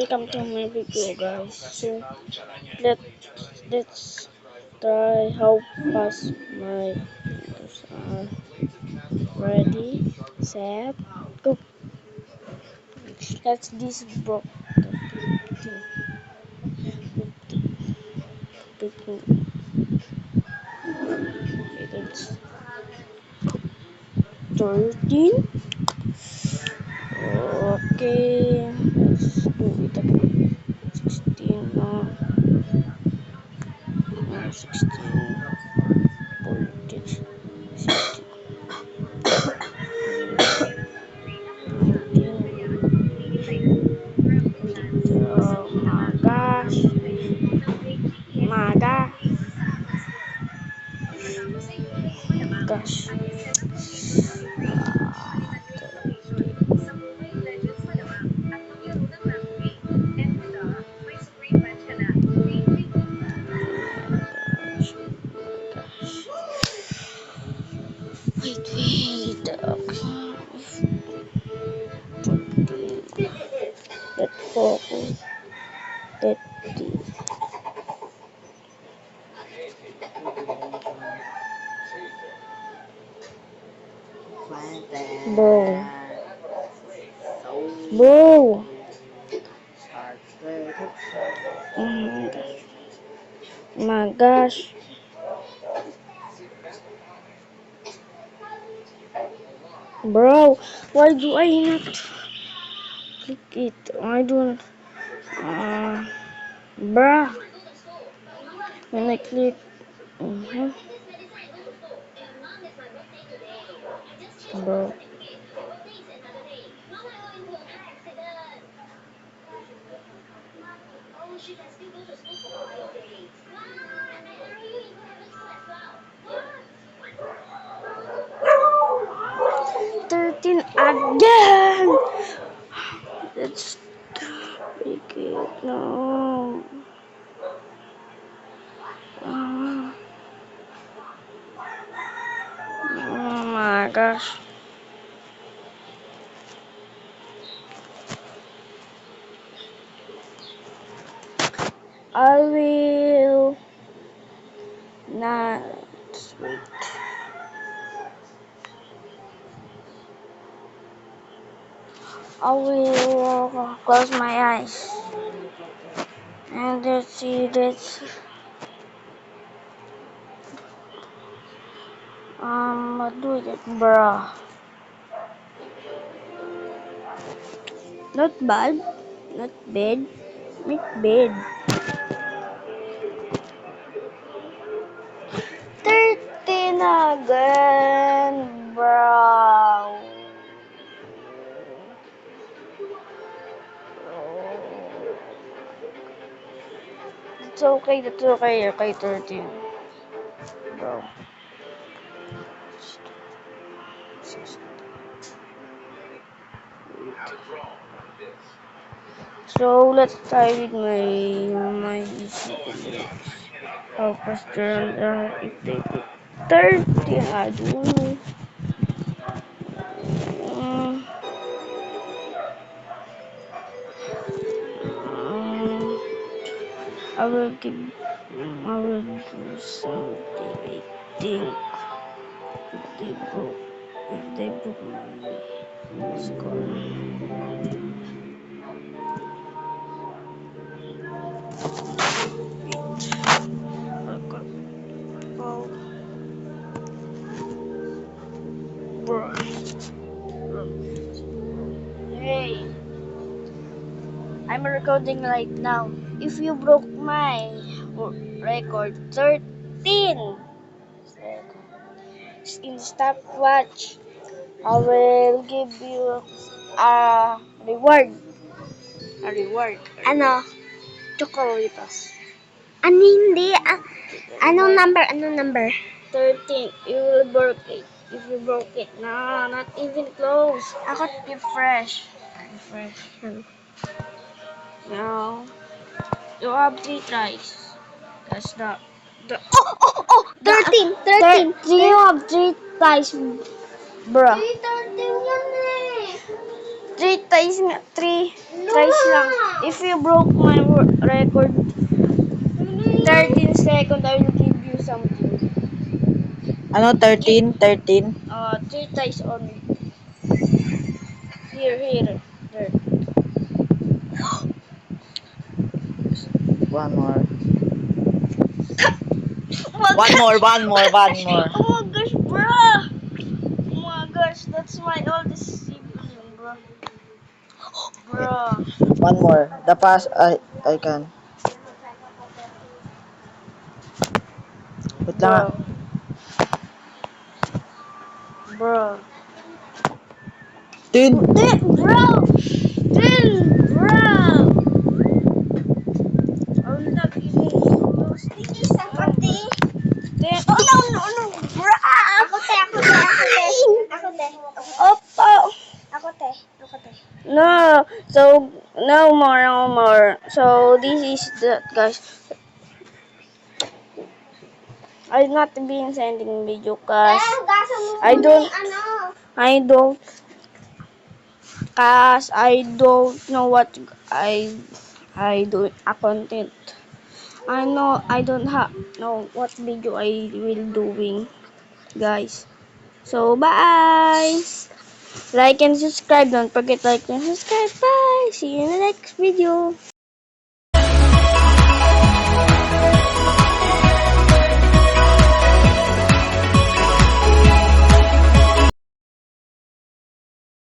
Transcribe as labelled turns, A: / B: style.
A: welcome to my video, guys. So let's try how fast my videos are. Ready, set, go. Let's this broke the 15. It's 13. Okay, let's do it again. 16 now. 16. 14. 16. 19. Oh my gosh. My gosh. Gosh. Wait. Okay. Let's focus. Let's see. Bro. Oh my gosh. Bro, why do I not click it? I don't. Bruh. When I click. Bro. "13 again!" Let's break it. No. Oh my gosh. I will not wait. I will close my eyes and let's see this. What do it, bruh? Not bad, not bad, not bad. 13 again, bro. It's okay, that's okay. Okay, 13. Bro. So let's try with my how fast if they put 13. I don't know. I will do something. I think if they broke my score. Oh, bro. Hey, I'm recording right now. If you broke my record, 13 in stopwatch, I will give you a reward. A reward.
B: Ano?
A: Chocolates.
B: Ano hindi? Anong number?
A: 13. You will break it. If you broke it, no, not even close.
B: Ako,
A: Be fresh. Be fresh. Now, you have 3 tries. That's the.
B: Oh! 13!
A: You have 3 tries, bro.
B: 13 yan eh!
A: 3 tries nga. 3 tries lang. If you broke my record 13 seconds, I will give you something.
C: Ano, 13? 13?
A: 3 tries only. Here. There.
C: One more.
A: Oh
C: One more.
A: Oh my gosh, bro! Oh my gosh, that's my oldest sibling, bro. Bro.
C: One more. The pass, I can. Wait lang ah.
A: Bro.
C: 10.
A: Bro! Bro! I will not give you those things. Ten. Oh, no. Bro!
B: Ako te.
A: Opo!
B: Ako te.
A: No. So, no more. So, this is that, guys. I'm not being sending video, cause I don't, I don't know what I do a content. I don't know what video I will doing, guys. So bye. Like and subscribe. Don't forget like and subscribe. Bye. See you in the next video.